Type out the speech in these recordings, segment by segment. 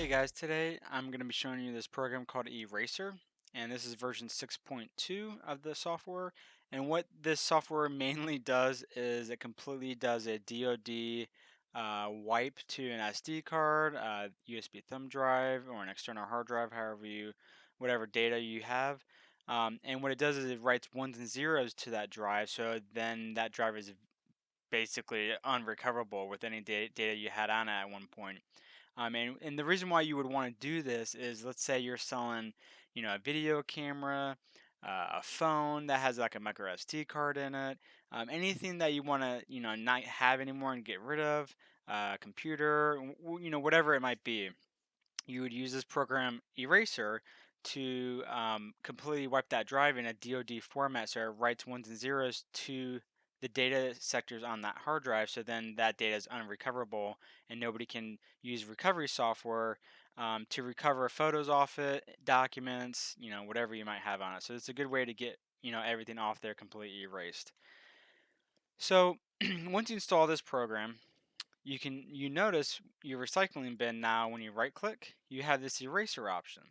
Hey guys, today I'm going to be showing you this program called Eraser, and this is version 6.2 of the software. And what this software mainly does is it completely does a DoD wipe to an SD card, USB thumb drive, or an external hard drive, whatever data you have. And what it does is it writes ones and zeros to that drive, so then that drive is basically unrecoverable with any data you had on it at one point. And the reason why you would want to do this is, let's say you're selling, a video camera, a phone that has like a micro SD card in it, anything that you want to, not have anymore and get rid of, computer, whatever it might be. You would use this program Eraser to completely wipe that drive in a DoD format, so it writes ones and zeros to the data sectors on that hard drive, so then that data is unrecoverable and nobody can use recovery software to recover photos off it, documents, whatever you might have on it. So it's a good way to get everything off there completely erased. So once you install this program, you notice your recycling bin now. When you right click, you have this eraser option,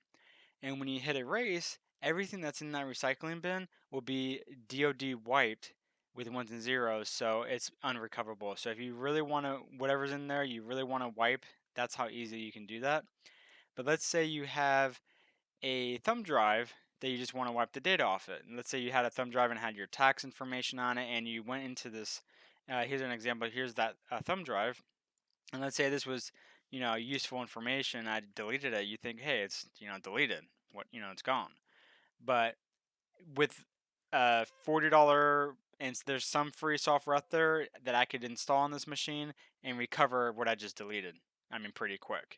and when you hit erase, everything that's in that recycling bin will be DoD wiped with ones and zeros, so it's unrecoverable. So if you really want to, whatever's in there you really want to wipe, that's how easy you can do that. But let's say you have a thumb drive that you just want to wipe the data off it, and let's say you had a thumb drive and had your tax information on it, and you went into this, here's an example, here's that thumb drive, and let's say this was, useful information. I deleted it. You think, hey, it's, deleted. What, it's gone. But with $40, and there's some free software out there that I could install on this machine and recover what I just deleted. I mean, pretty quick.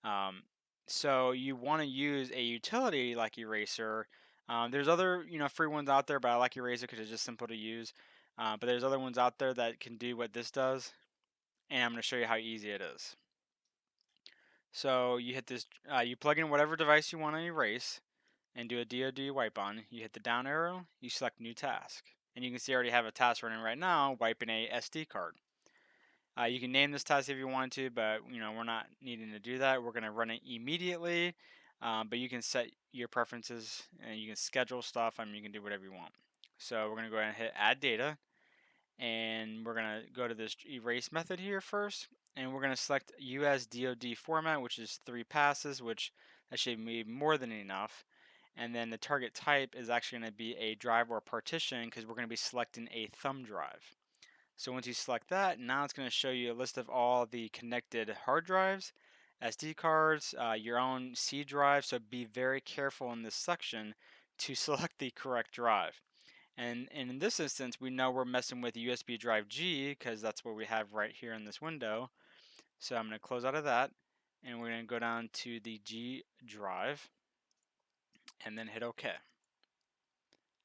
Um, so you want to use a utility like Eraser. There's other, free ones out there, but I like Eraser because it's just simple to use. But there's other ones out there that can do what this does, and I'm going to show you how easy it is. So you hit this, you plug in whatever device you want to erase and do a DoD wipe on. You hit the down arrow, you select new task. And you can see I already have a task running right now, wiping a SD card. You can name this task if you wanted to, but we're not needing to do that. We're going to run it immediately, but you can set your preferences and you can schedule stuff. I mean, you can do whatever you want. So we're going to go ahead and hit add data, and we're going to go to this erase method here first, and we're going to select US DoD format, which is 3 passes, which that should be more than enough. And then the target type is actually going to be a drive or partition, because we're going to be selecting a thumb drive. So once you select that, now it's going to show you a list of all the connected hard drives, SD cards, your own C drive. So be very careful in this section to select the correct drive. And in this instance, we know we're messing with USB drive G because that's what we have right here in this window. So I'm going to close out of that, and we're going to go down to the G drive and then hit OK.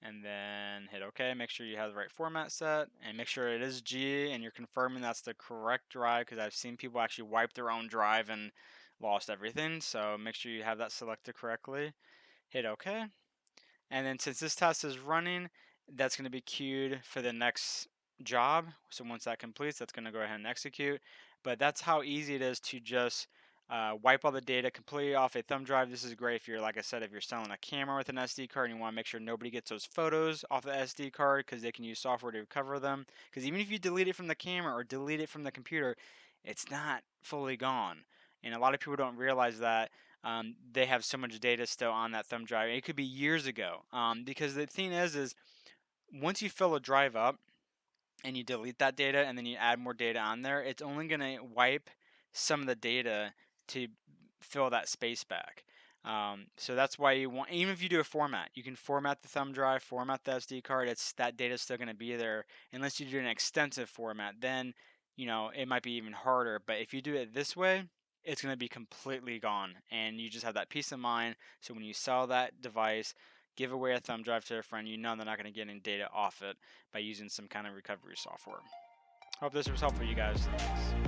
And then hit OK. Make sure you have the right format set, and make sure it is G and you're confirming that's the correct drive, because I've seen people actually wipe their own drive and lost everything. So make sure you have that selected correctly. Hit OK. And then since this test is running, that's going to be queued for the next job. So once that completes, that's going to go ahead and execute. But that's how easy it is to just wipe all the data completely off a thumb drive. This is great if you're, like I said, if you're selling a camera with an SD card and you want to make sure nobody gets those photos off the SD card, because they can use software to recover them. Because even if you delete it from the camera or delete it from the computer, it's not fully gone. And a lot of people don't realize that. They have so much data still on that thumb drive. It could be years ago. Because the thing is once you fill a drive up and you delete that data and then you add more data on there, it's only going to wipe some of the data to fill that space back. So that's why you want, even if you do a format, you can format the thumb drive, format the SD card. That data is still going to be there unless you do an extensive format. Then it might be even harder. But if you do it this way, it's going to be completely gone, and you just have that peace of mind. So when you sell that device, give away a thumb drive to a friend, they're not going to get any data off it by using some kind of recovery software. Hope this was helpful, you guys. Thanks.